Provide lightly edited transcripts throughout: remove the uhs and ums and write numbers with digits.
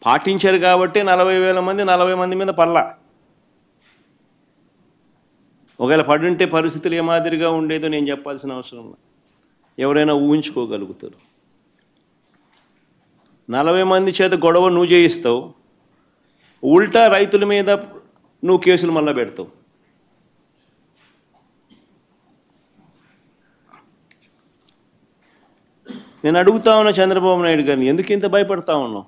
పాటించారు కాబట్టి 40,000 మంది 40 మంది మీద పడలా. ఒకవేళ పడుంటే పరిస్థితులు ఏ మాదిరిగా ఉండేదో నేను చెప్పాల్సిన అవసరం లేదు. ఎవరైనా ఊహించుకోగలుగుతారు. 40 మంది చేత గొడవ నువ్వు చేయిస్తావు, ఉల్టా రైతుల మీద నువ్వు కేసులు మళ్ళా పెడతావు. నేను అడుగుతా ఉన్నా చంద్రబాబు నాయుడు గారిని, ఎందుకు ఇంత భయపడతా ఉన్నావు,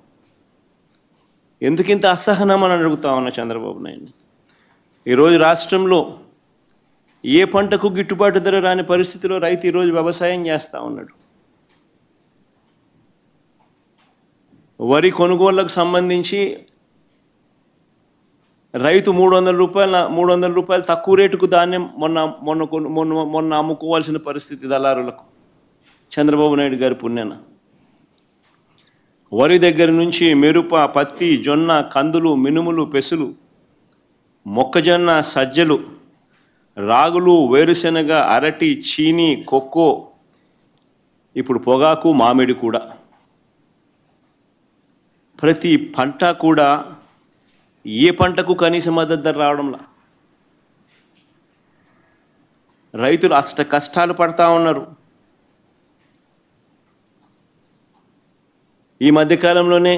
ఎందుకు ఇంత అసహనం అని అడుగుతా ఉన్నా చంద్రబాబు నాయుడిని. ఈరోజు రాష్ట్రంలో ఏ పంటకు గిట్టుబాటు ధర రాని పరిస్థితిలో రైతు ఈరోజు వ్యవసాయం చేస్తూ ఉన్నాడు. వరి కొనుగోళ్లకు సంబంధించి రైతు 300 రూపాయలు తక్కువ రేటుకు ధాన్యం మొన్న అమ్ముకోవాల్సిన పరిస్థితి దళారులకు. చంద్రబాబు నాయుడు గారి పుణ్యాన వరి దగ్గర నుంచి మిరప, పత్తి, జొన్న, కందులు, మినుములు, పెసులు, మొక్కజొన్న, సజ్జలు, రాగులు, వేరుశెనగ, అరటి, చీని, కొక్కో, ఇప్పుడు పొగాకు, మామిడి కూడా, ప్రతి పంట కూడా ఏ పంటకు కనీస మద్దతు ధర రావడంలా. రైతులు అష్ట కష్టాలు పడతా ఉన్నారు. ఈ మధ్యకాలంలోనే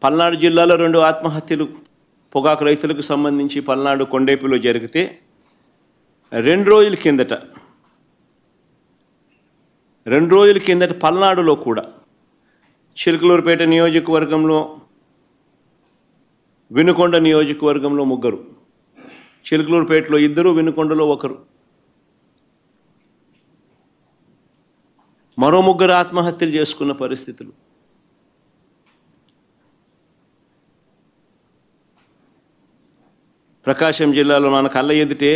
పల్నాడు జిల్లాలో 2 ఆత్మహత్యలు పొగాకు రైతులకు సంబంధించి పల్నాడు కొండేపిలో జరిగితే 2 రోజుల కిందట పల్నాడులో కూడా చిలకలూరుపేట నియోజకవర్గంలో, వినుకొండ నియోజకవర్గంలో 3, చిలకలూరుపేటలో 2, వినుకొండలో 1, మరో 3 ఆత్మహత్యలు చేసుకున్న పరిస్థితులు. ప్రకాశం జిల్లాలో మన కళ్ళ ఎదుటే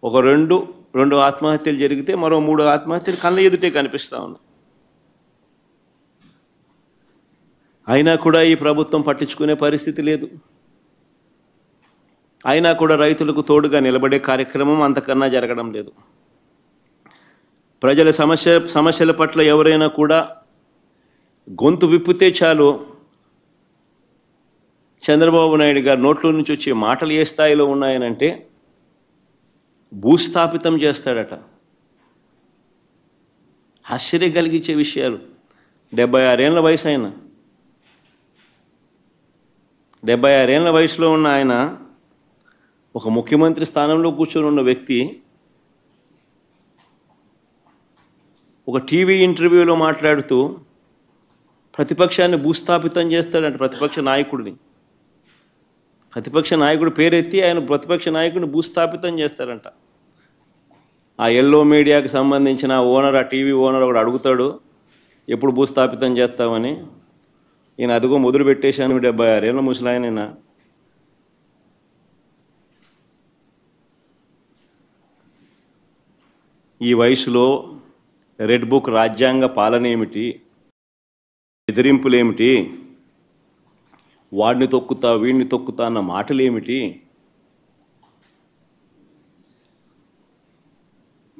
ఒక 2 ఆత్మహత్యలు జరిగితే మరో 3 ఆత్మహత్యలు కళ్ళ ఎదుటే కనిపిస్తూ ఉన్నాయి. అయినా కూడా ఈ ప్రభుత్వం పట్టించుకునే పరిస్థితి లేదు. అయినా కూడా రైతులకు తోడుగా నిలబడే కార్యక్రమం అంతకన్నా జరగడం లేదు. ప్రజల సమస్యల పట్ల ఎవరైనా కూడా గొంతు విప్పితే చాలు, చంద్రబాబు నాయుడు గారు నోట్లో నుంచి వచ్చే మాటలు ఏ స్థాయిలో ఉన్నాయనంటే భూస్థాపితం చేస్తాడట. ఆశ్చర్యం కలిగించే విషయాలు. 76 ఏళ్ల వయసు ఆయన, 76 ఏళ్ల వయసులో ఉన్న ఆయన ఒక ముఖ్యమంత్రి స్థానంలో కూర్చొని ఉన్న వ్యక్తి ఒక టీవీ ఇంటర్వ్యూలో మాట్లాడుతూ ప్రతిపక్షాన్ని భూస్థాపితం చేస్తాడంట. ప్రతిపక్ష నాయకుడు పేరెత్తి ఆయన ప్రతిపక్ష నాయకుడిని భూస్థాపితం చేస్తాడంట. ఆ ఎల్లో మీడియాకి సంబంధించిన ఓనర్, ఆ టీవీ ఓనర్ ఒకడు అడుగుతాడు, ఎప్పుడు భూస్థాపితం చేస్తామని. ఈయన అదిగో మొదలు పెట్టేశాను, 76 ఏళ్ళ ముసలాయన. ఈ వయసులో రెడ్ బుక్ రాజ్యాంగ పాలన ఏమిటి, బెదిరింపులేమిటి, వాడిని తొక్కుతా వీడిని తొక్కుతా అన్న మాటలు ఏమిటి?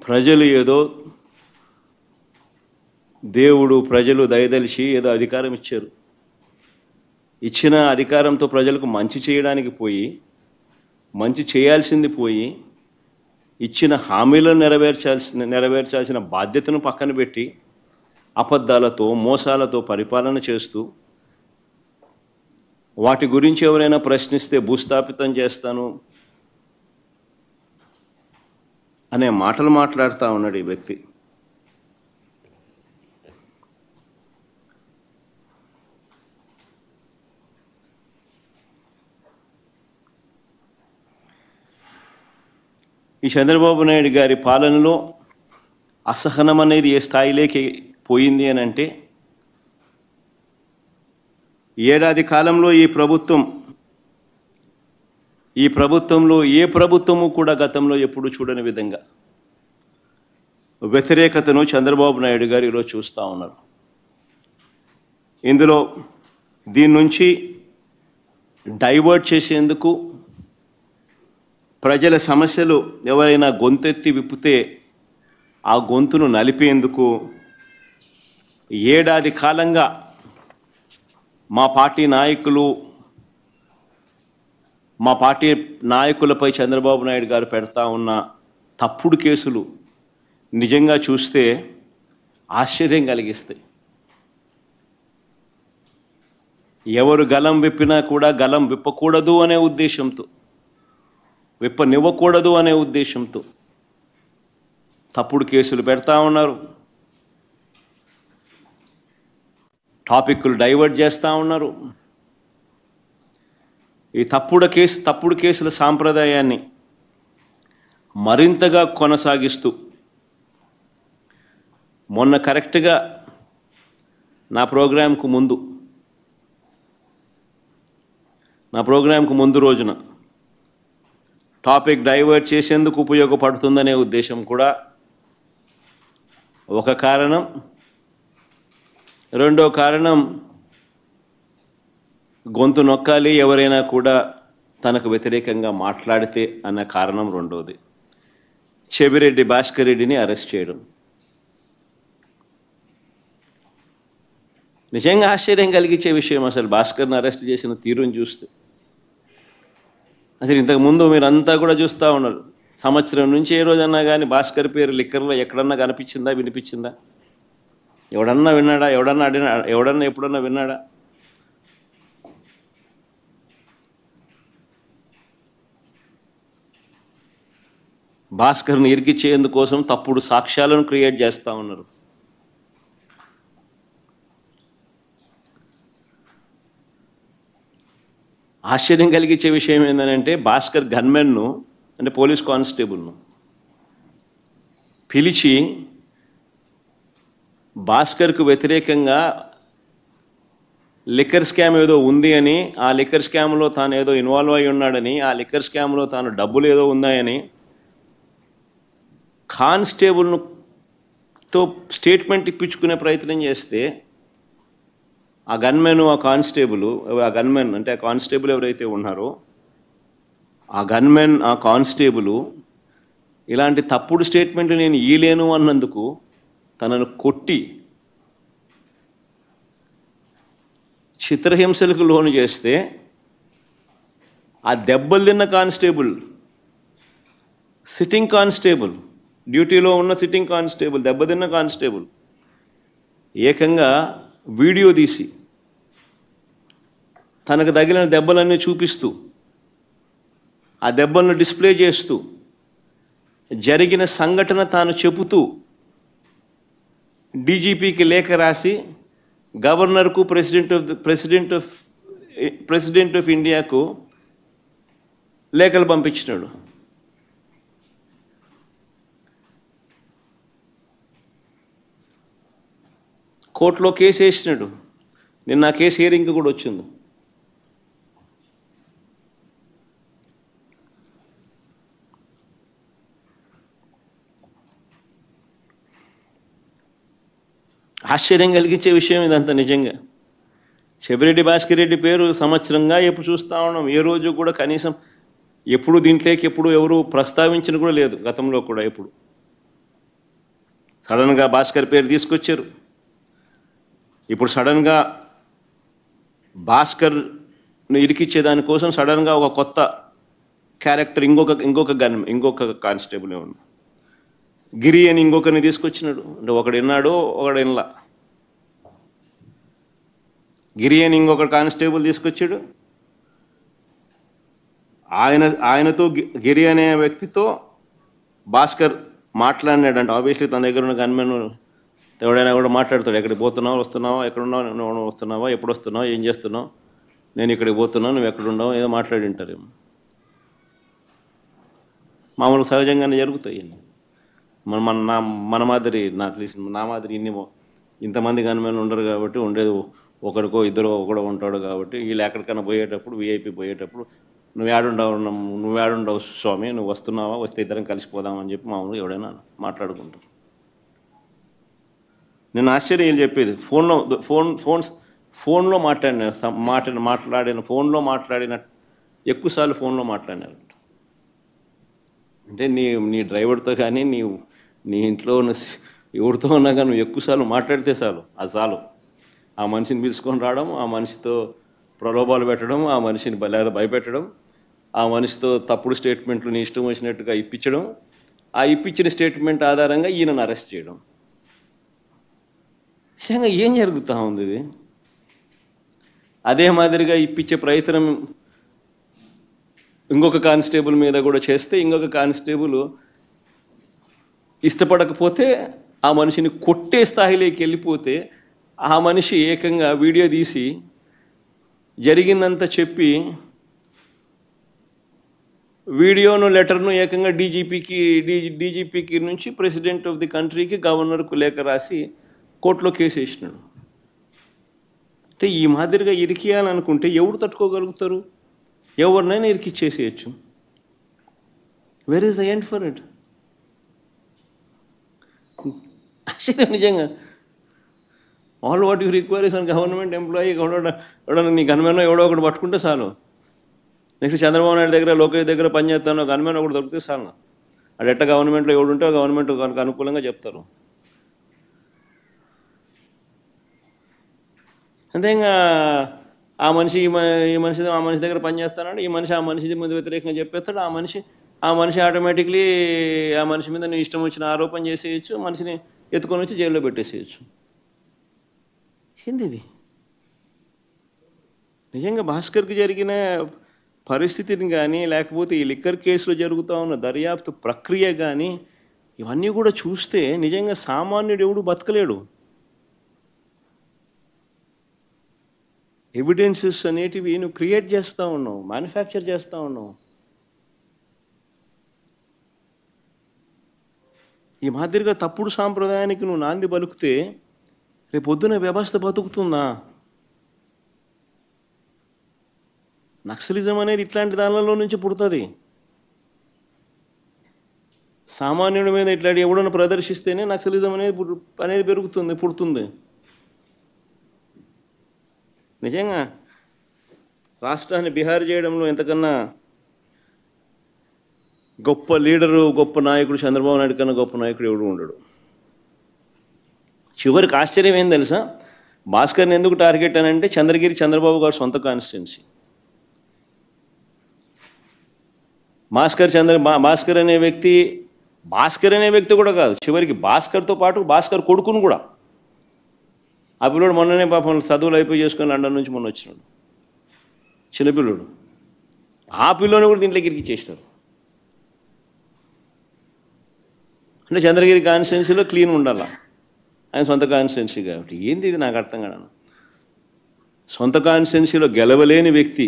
ప్రజలు ఏదో దేవుడు ప్రజలు దయదలిచి ఏదో అధికారం ఇచ్చారు. ఇచ్చిన అధికారంతో ప్రజలకు మంచి చేయడానికి పోయి, మంచి చేయాల్సింది పోయి, ఇచ్చిన హామీలను నెరవేర్చాల్సిన బాధ్యతను పక్కన పెట్టి అబద్ధాలతో మోసాలతో పరిపాలన చేస్తూ, వాటి గురించి ఎవరైనా ప్రశ్నిస్తే భూస్థాపితం చేస్తాను అనే మాటలు మాట్లాడుతూ ఉన్నాడు ఈ వ్యక్తి. ఈ చంద్రబాబు నాయుడు గారి పాలనలో అసహనం అనేది ఏ స్థాయిలోకి పోయింది అని అంటే, ఏడాది కాలంలో ఈ ప్రభుత్వంలో ఏ ప్రభుత్వము కూడా గతంలో ఎప్పుడు చూడని విధంగా వ్యతిరేకతను చంద్రబాబు నాయుడు గారు ఈరోజు చూస్తూ ఉన్నారు. దీని నుంచి డైవర్ట్ చేసేందుకు, ప్రజల సమస్యలు ఎవరైనా గొంతెత్తి విప్పితే ఆ గొంతును నలిపేందుకు ఏడాది కాలంగా మా పార్టీ నాయకులపై చంద్రబాబు నాయుడు గారు పెడతా ఉన్న తప్పుడు కేసులు నిజంగా చూస్తే ఆశ్చర్యం కలిగిస్తాయి. ఎవరు గలం విప్పినా కూడా గలం విప్పకూడదు అనే ఉద్దేశంతో, విప్పనివ్వకూడదు అనే ఉద్దేశంతో తప్పుడు కేసులు పెడతా ఉన్నారు, టాపిక్లు డైవర్ట్ చేస్తూ ఉన్నారు. ఈ తప్పుడు కేసుల సాంప్రదాయాన్ని మరింతగా కొనసాగిస్తూ మొన్న కరెక్ట్గా నా ప్రోగ్రాంకు ముందు రోజున టాపిక్ డైవర్ట్ చేసేందుకు ఉపయోగపడుతుందనే ఉద్దేశం కూడా ఒక కారణం. రెండో కారణం, గొంతు నొక్కాలి ఎవరైనా కూడా తనకు వ్యతిరేకంగా మాట్లాడితే అన్న కారణం రెండోది. చెవిరెడ్డి భాస్కర్ రెడ్డిని అరెస్ట్ చేయడం నిజంగా ఆశ్చర్యం కలిగించే విషయం. అసలు భాస్కర్ని అరెస్ట్ చేసిన తీరుని చూస్తే అసలు ఇంతకుముందు మీరంతా కూడా చూస్తూ ఉన్నారు. సంవత్సరం నుంచి ఏ రోజన్నా కానీ భాస్కర్ పేరు లిక్కర్లో ఎక్కడన్నా కనిపించిందా, వినిపించిందా? ఎవడన్నా విన్నాడా? ఎవడన్నా ఎప్పుడన్నా విన్నాడా? భాస్కర్ని ఇరికిచ్చేందుకోసం తప్పుడు సాక్ష్యాలను క్రియేట్ చేస్తూ ఉన్నారు. ఆశ్చర్యం కలిగించే విషయం ఏంటంటే, భాస్కర్ గన్మెన్ను అంటే పోలీస్ కానిస్టేబుల్ను పిలిచి భాస్కర్కు వ్యతిరేకంగా లిక్కర్ స్కామ్ ఏదో ఉంది అని, ఆ లిక్కర్ స్కామ్లో తాను ఏదో ఇన్వాల్వ్ అయి ఉన్నాడని, ఆ లిక్కర్ స్కామ్లో తాను డబ్బులు ఏదో ఉన్నాయని కానిస్టేబుల్తో స్టేట్మెంట్ ఇప్పించుకునే ప్రయత్నం చేస్తే ఆ గన్మెన్, ఆ కానిస్టేబుల్ ఎవరైతే ఉన్నారో ఆ గన్మెన్, ఆ కానిస్టేబుల్ ఇలాంటి తప్పుడు స్టేట్మెంట్లు నేను ఇయ్యలేను అన్నందుకు తనను కొట్టి చిత్రహింసలకు లోను చేస్తే ఆ దెబ్బలు తిన్న కానిస్టేబుల్, సిట్టింగ్ కానిస్టేబుల్, డ్యూటీలో ఉన్న సిట్టింగ్ కానిస్టేబుల్, దెబ్బతిన్న కానిస్టేబుల్ ఏకంగా వీడియో తీసి తనకు తగిలిన దెబ్బలన్నీ చూపిస్తూ, ఆ దెబ్బలను డిస్ప్లే చేస్తూ, జరిగిన సంఘటన తాను చెబుతూ డీజీపీకి లేఖ రాసి గవర్నర్కు, ప్రెసిడెంట్ ఆఫ్ ఇండియాకు లేఖలు పంపించినాడు. కోర్టులో కేసు వేసినాడు. నిన్న ఆ కేసు హియరింగ్ కూడా వచ్చింది. ఆశ్చర్యం కలిగించే విషయం ఇదంతా నిజంగా. చెవిరెడ్డి భాస్కర్ రెడ్డి పేరు సంవత్సరంగా ఎప్పుడు చూస్తూ ఉన్నాం. ఏ రోజు కూడా కనీసం ఎప్పుడు దీంట్లోకి ఎవరు ప్రస్తావించిన కూడా లేదు. గతంలో కూడా ఎప్పుడు సడన్గా భాస్కర్ పేరు తీసుకొచ్చారు. ఇప్పుడు సడన్గా భాస్కర్ను ఇరికిచ్చేదానికోసం సడన్గా ఒక కొత్త క్యారెక్టర్, ఇంకొక కానిస్టేబుల్ ఏమన్నా గిరి అని ఇంకొకరిని తీసుకొచ్చినాడు. అంటే ఒకడు విన్నాడు, ఒకడు వినలా. గిరి అని ఇంకొక కానిస్టేబుల్ తీసుకొచ్చాడు. ఆయనతో గిరి అనే వ్యక్తితో భాస్కర్ మాట్లాడినాడు. అంటే ఆబ్వియస్లీ తన దగ్గర ఉన్న గన్మెన్ ఎవడైనా కూడా మాట్లాడతాడు. ఎక్కడికి పోతున్నావు, వస్తున్నావా, ఎక్కడున్నావు, నువ్వు వస్తున్నావా, ఎప్పుడు వస్తున్నావు, ఏం చేస్తున్నావు, నేను ఇక్కడికి పోతున్నావు, నువ్వు ఎక్కడున్నావు, ఏదో మాట్లాడి ఉంటారేమో. మామూలు సహజంగానే జరుగుతాయి. మన మాదిరి నా మాదిరి ఇంతమంది గన్మెన్లు ఉండరు కాబట్టి, ఉండేది ఒకరికో ఇద్దరు ఒకడో ఉంటాడు కాబట్టి, వీళ్ళు ఎక్కడికైనా పోయేటప్పుడు, వీఐపీ పోయేటప్పుడు నువ్వు ఏడుండవు స్వామి, నువ్వు వస్తున్నావా, వస్తే ఇద్దరం కలిసిపోదామని చెప్పి మామూలుగా ఎవడైనా మాట్లాడుకుంటారు. నేను ఆశ్చర్యం చెప్పేది, ఫోన్లో మాట్లాడిన ఎక్కువసార్లు ఫోన్లో మాట్లాడినారు. అంటే నీ డ్రైవర్తో కానీ నీ ఇంట్లో ఉన్న ఎవరితో ఉన్నా కానీ నువ్వు ఎక్కువసార్లు మాట్లాడితే చాలు, అది చాలు. ఆ మనిషిని పిలుచుకొని రావడం, ఆ మనిషితో ప్రలోభాలు పెట్టడం, ఆ మనిషిని లేదా భయపెట్టడం, ఆ మనిషితో తప్పుడు స్టేట్మెంట్లు నీ ఇష్టం వచ్చినట్టుగా ఇప్పించడం, ఆ ఇప్పించిన స్టేట్మెంట్ ఆధారంగా ఈయనను అరెస్ట్ చేయడం. నిజంగా ఏం జరుగుతూ ఉంది ఇది? అదే మాదిరిగా ఇప్పించే ప్రయత్నం ఇంకొక కానిస్టేబుల్ మీద కూడా చేస్తే, ఇంకొక కానిస్టేబుల్ ఇష్టపడకపోతే ఆ మనిషిని కొట్టే స్థాయిలోకి వెళ్ళిపోతే ఆ మనిషి ఏకంగా వీడియో తీసి జరిగిందంతా చెప్పి వీడియోను లెటర్ను ఏకంగా డీజీపీకి నుంచి ప్రెసిడెంట్ ఆఫ్ ది కంట్రీకి గవర్నర్కు లేఖ రాసి కోర్టులో కేసు వేసినాడు. అంటే ఈ మాదిరిగా ఇరికియాలనుకుంటే ఎవరు తట్టుకోగలుగుతారు? ఎవరినైనా ఇరికిచ్చేసేయచ్చు. Where is the end for it? ఆశ్చర్యం నిజంగా. All what you require is an government employee. ఎవడన్నా నీ గన్మెన్ ఎవడో ఒకటి పట్టుకుంటే చాలు. నెక్స్ట్ చంద్రబాబు నాయుడు దగ్గర, లోకేష్ దగ్గర పనిచేస్తాను గన్మెన్ ఒకటి దొరికితే చాలు. అది ఎట్ట గవర్నమెంట్లో ఎవడుంటే గవర్నమెంట్ కనుక అనుకూలంగా చెప్తారు. అంతేగా ఆ మనిషి ఈ మనిషి ఆ మనిషి దగ్గర పనిచేస్తానంటే ఈ మనిషి ఆ మనిషి మీద వ్యతిరేకంగా చెప్పేస్తాడు. ఆ మనిషి ఆటోమేటిక్లీ ఆ మనిషి మీద నీ ఇష్టం వచ్చిన ఆరోపణ చేసేయచ్చు, మనిషిని ఎత్తుకొని వచ్చి జైల్లో పెట్టేసేయచ్చు. ఏంది ఇది? నిజంగా భాస్కర్కి జరిగిన పరిస్థితిని కానీ, లేకపోతే ఈ లిక్కర్ కేసులో జరుగుతూ ఉన్న దర్యాప్తు ప్రక్రియ కానీ, ఇవన్నీ కూడా చూస్తే నిజంగా సామాన్యుడు ఎవడు బతకలేడు. ఎవిడెన్సెస్ అనేటివి నువ్వు క్రియేట్ చేస్తూ ఉన్నావు, మ్యానుఫ్యాక్చర్ చేస్తూ ఉన్నావు. ఈ మాదిరిగా తప్పుడు సాంప్రదాయానికి నువ్వు నాంది పలుకుతే రేపొద్దున వ్యవస్థ బతుకుతుందా? నక్సలిజం అనేది ఇట్లాంటి దానిలో నుంచి పుడుతుంది. సామాన్యుడి మీద ఇట్లాంటి ఎవడన్నా ప్రదర్శిస్తేనే నక్సలిజం అనేది పుడుతుంది. నిజంగా రాష్ట్రాన్ని బిహార్ చేయడంలో ఎంతకన్నా గొప్ప లీడరు, గొప్ప నాయకుడు చంద్రబాబు నాయుడు కన్నా గొప్ప నాయకుడు ఎవడు ఉండడు. చివరికి ఆశ్చర్యం ఏం తెలుసా? భాస్కర్ని ఎందుకు టార్గెట్ అని అంటే చంద్రబాబు గారు సొంత కాన్స్టిట్యున్సీ. భాస్కర్ అనే వ్యక్తి కూడా కాదు, చివరికి భాస్కర్తో పాటు భాస్కర్ కొడుకును కూడా. ఆ పిల్లోడు మొన్ననే పాపం చదువులు అయిపోయి చేసుకొని లండన్ నుంచి మొన్న వచ్చినాడు, చిన్నపిల్లోడు. ఆ పిల్లోని కూడా దీంట్లోకి ఇరికిచ్చేసినారు. అంటే చంద్రగిరి కాన్స్టిట్యున్సీలో క్లీన్ ఉండాల, ఆయన సొంత కాన్స్టిట్యున్సీ కాబట్టి. ఏంది ఇది నాకు అర్థం కాదు. సొంత కాన్స్టిట్యున్సీలో గెలవలేని వ్యక్తి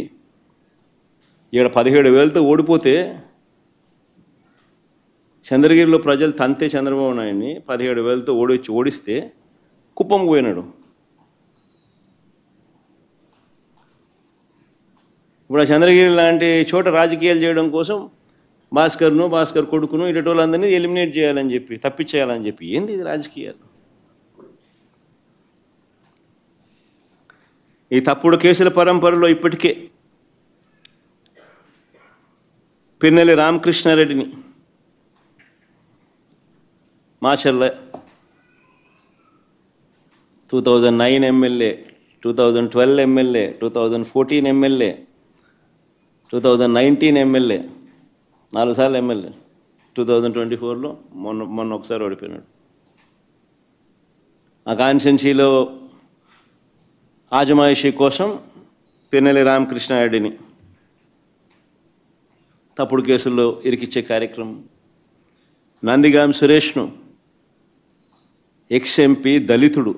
ఇక్కడ 17,000తో ఓడిపోతే, చంద్రగిరిలో ప్రజలు తంతే చంద్రబాబు నాయుడిని 17,000తో ఓడిస్తే కుప్పం పోయినాడు. ఇప్పుడు ఆ చంద్రగిరి లాంటి చోట రాజకీయాలు చేయడం కోసం భాస్కర్ కొడుకును ఇటు వాళ్ళందరినీ ఎలిమినేట్ చేయాలని చెప్పి, తప్పించేయాలని చెప్పి. ఏంది ఇది రాజకీయాలు? ఈ తప్పుడు కేసుల పరంపరలో ఇప్పటికే పిన్నెల్లి రామకృష్ణారెడ్డిని Macherla 2009 MLA, 2012 MLA, 2014 MLA, 2019 MLA, 4 సార్లు ఎమ్మెల్యే. 2024లో మొన్న ఒకసారి ఓడిపోయినాడు. ఆ కాన్స్టిట్యున్సీలో ఆజమాయిషీ కోసం పిన్నెల్లి రామకృష్ణారెడ్డిని తప్పుడు కేసుల్లో ఇరికిచ్చే కార్యక్రమం. నందిగాం సురేష్ను ఎక్స్-ఎంపీ దళితుడు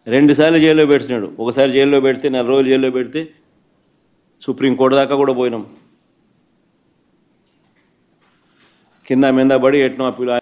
రెండుసార్లు జైల్లో పెడుతున్నాడు. ఒకసారి జైల్లో పెడితే 4 రోజులు జైల్లో పెడితే సుప్రీంకోర్టు దాకా కూడా పోయినాం. కింద మీద పడి ఎట్నో